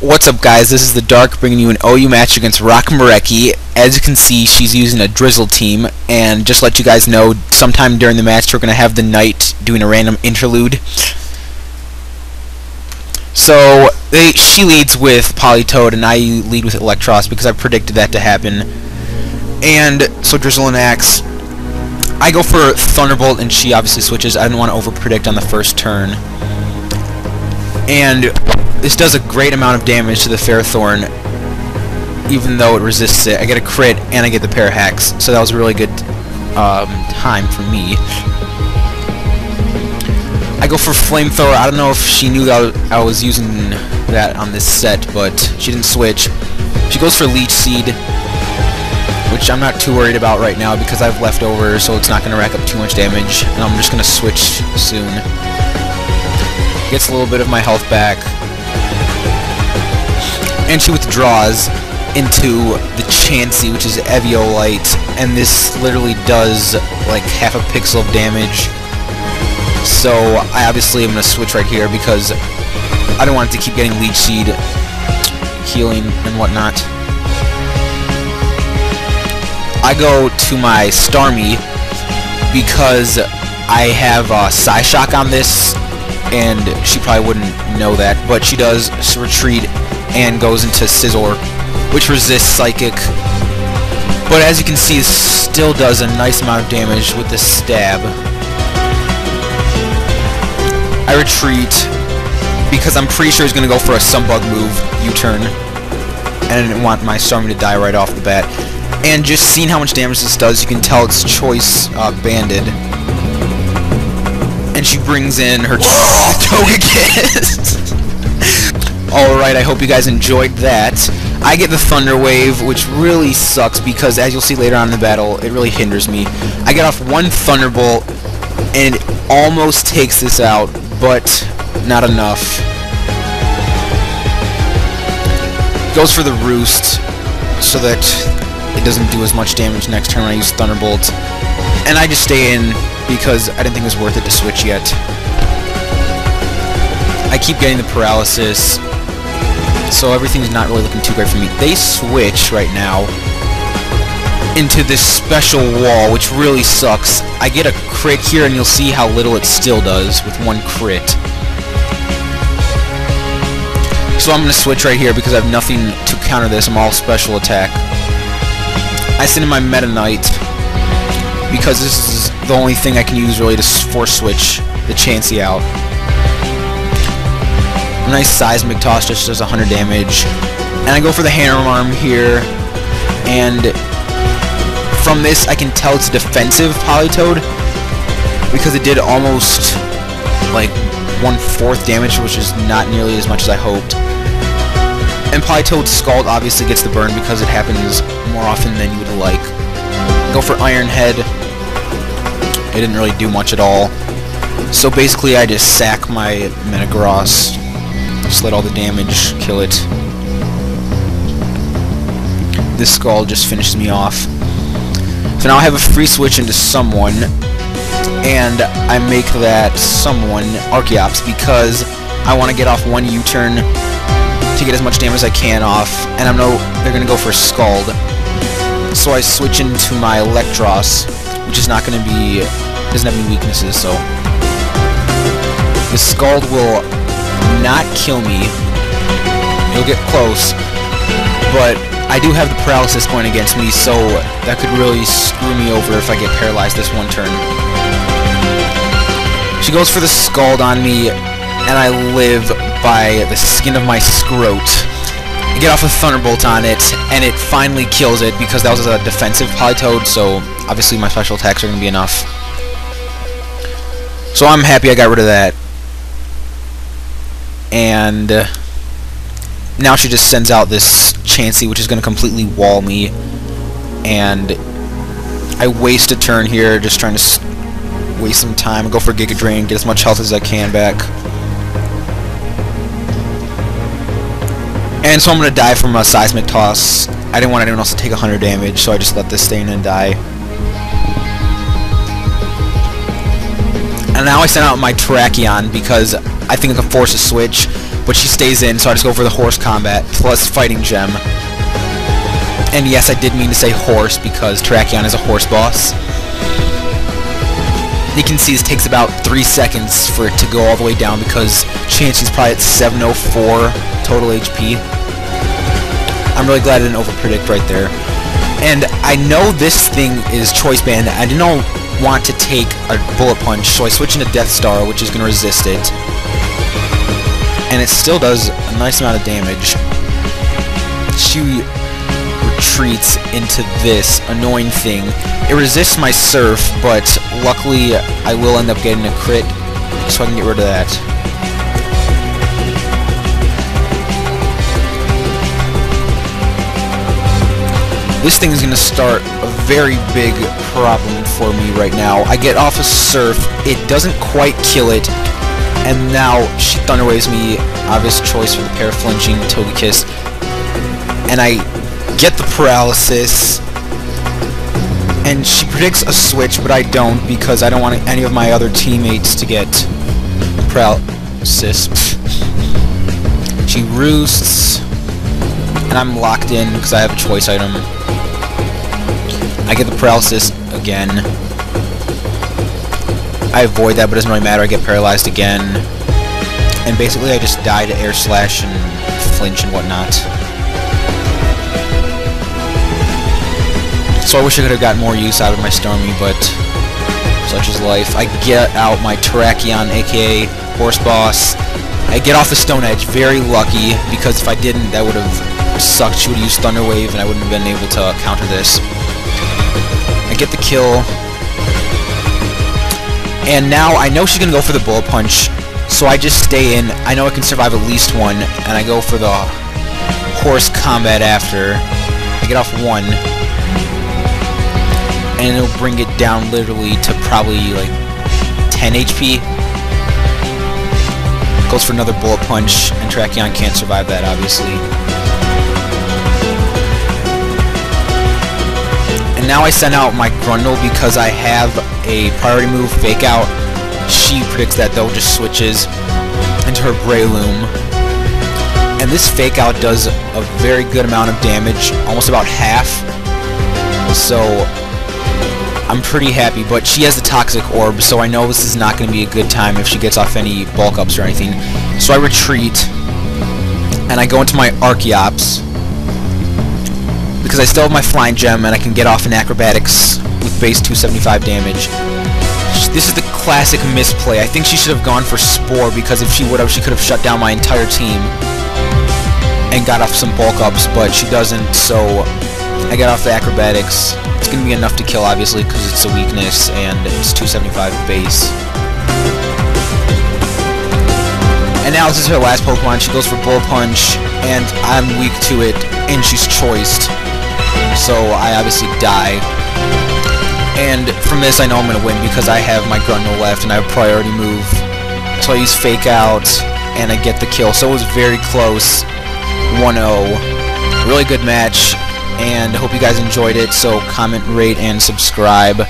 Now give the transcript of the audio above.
What's up, guys? This is the Dark bringing you an OU match against rocmareki. As you can see, she's using a drizzle team, and just let you guys know, sometime during the match we're going to have the knight doing a random interlude. So she leads with Polytoad and I lead with Electros because I predicted that to happen. And so Drizzle and Axe. I go for Thunderbolt and she obviously switches. I didn't want to over-predict on the first turn. And this does a great amount of damage to the Fairthorn, even though it resists it. I get a crit and I get the pair hacks, so that was a really good time for me. I go for Flamethrower. I don't know if she knew that I was using that on this set, but she didn't switch. She goes for Leech Seed, which I'm not too worried about right now because I have leftovers, so it's not going to rack up too much damage, and I'm just going to switch soon. Gets a little bit of my health back. And she withdraws into the Chansey, which is Eviolite, and this literally does like half a pixel of damage. So I obviously am going to switch right here because I don't want it to keep getting Leech Seed, healing, and whatnot. I go to my Starmie because I have Psyshock on this, and she probably wouldn't know that, but she does retreat and goes into Sizzler, which resists Psychic. But as you can see, it still does a nice amount of damage with this stab. I retreat because I'm pretty sure he's going to go for a Sunbug move, U-turn, and I didn't want my Starmie to die right off the bat. And just seeing how much damage this does, you can tell it's choice banded. And she brings in her Togekiss. Alright, I hope you guys enjoyed that. I get the Thunder Wave, which really sucks because, as you'll see later on in the battle, it really hinders me. I get off one Thunderbolt, and it almost takes this out, but not enough. Goes for the Roost, so that it doesn't do as much damage next turn when I use Thunderbolt. And I just stay in because I didn't think it was worth it to switch yet. I keep getting the paralysis, so everything's not really looking too great for me. They switch right now into this special wall, which really sucks. I get a crit here, and you'll see how little it still does with one crit. So I'm going to switch right here because I have nothing to counter this. I'm all special attack. I send in my Meta Knight because this is the only thing I can use really to force switch the Chansey out. A nice Seismic Toss just does 100 damage. And I go for the Hammer Arm here, and from this I can tell it's a defensive Polytoad because it did almost like 1/4 damage, which is not nearly as much as I hoped. And Polytoad's Scald obviously gets the burn because it happens more often than you would like. Go for Iron Head. It didn't really do much at all. So basically I just sack my Metagross. Just let all the damage kill it. This Scald just finishes me off. So now I have a free switch into someone, and I make that someone Archeops because I want to get off one U-turn to get as much damage as I can off, and I know they're going to go for Scald. So I switch into my Electros, which is not going to be, doesn't have any weaknesses, so the Scald will not kill me. It'll get close, but I do have the paralysis going against me, so that could really screw me over if I get paralyzed this one turn. She goes for the Scald on me, and I live by the skin of my scrot. I get off a Thunderbolt on it, and it finally kills it because that was a defensive Polytoad, so obviously my special attacks are going to be enough. So I'm happy I got rid of that. And now she just sends out this Chansey, which is going to completely wall me. And I waste a turn here just trying to waste some time. I go for Giga Drain, get as much health as I can back. And so I'm going to die from a Seismic Toss. I didn't want anyone else to take 100 damage, so I just let this stay in and die. And now I send out my Terrakion because I think I can force a switch. but she stays in, so I just go for the horse combat plus fighting gem. And yes, I did mean to say horse because Terrakion is a horse boss. You can see this takes about 3 seconds for it to go all the way down because Chansey's probably at 704 total HP. I'm really glad I didn't overpredict right there. And I know this thing is choice band. I didn't want to take a bullet punch, so I switch into Death Star, which is going to resist it. And it still does a nice amount of damage. She retreats into this annoying thing. It resists my Surf, but luckily I will end up getting a crit, so I can get rid of that. This thing is going to start a very big problem for me right now. I get off a Surf, it doesn't quite kill it, and now she Thunder Waves me, obvious choice for the pair flinching Togekiss, and I get the paralysis, and she predicts a switch, but I don't because I don't want any of my other teammates to get paralysis. She roosts, and I'm locked in because I have a choice item. I get the paralysis again. I avoid that, but it doesn't really matter. I get paralyzed again. And basically I just die to Air Slash and flinch and whatnot. So I wish I could have gotten more use out of my Stormy, but such is life. I get out my Terrakion, aka Horse Boss. I get off the Stone Edge, very lucky, because if I didn't, that would have sucked. She would have used Thunder Wave, and I wouldn't have been able to counter this. I get the kill. And now I know she's going to go for the Bullet Punch, so I just stay in. I know I can survive at least one, and I go for the Horse Combat after. I get off one, and it'll bring it down literally to probably like 10 HP. Goes for another Bullet Punch, and Terrakion can't survive that, obviously. And now I send out my Grundle because I have a priority move, Fake Out. She predicts that though, just switches into her Breloom. And this Fake Out does a very good amount of damage, almost about half. So I'm pretty happy, but she has the Toxic Orb, so I know this is not going to be a good time if she gets off any bulk ups or anything. So I retreat, and I go into my Archeops, because I still have my Flying Gem, and I can get off in Acrobatics with base 275 damage. This is the classic misplay. I think she should have gone for Spore, because if she would have, she could have shut down my entire team and got off some bulk ups, but she doesn't, so I get off the Acrobatics. It's going to be enough to kill, obviously, because it's a weakness, and it's 275 base. And now this is her last Pokemon. She goes for Bull Punch, and I'm weak to it, and she's choiced. So I obviously die. And from this I know I'm going to win because I have my Grundle left, and I have priority move. So I use Fake Out, and I get the kill. So it was very close. 1-0. Really good match. And I hope you guys enjoyed it, so comment, rate, and subscribe.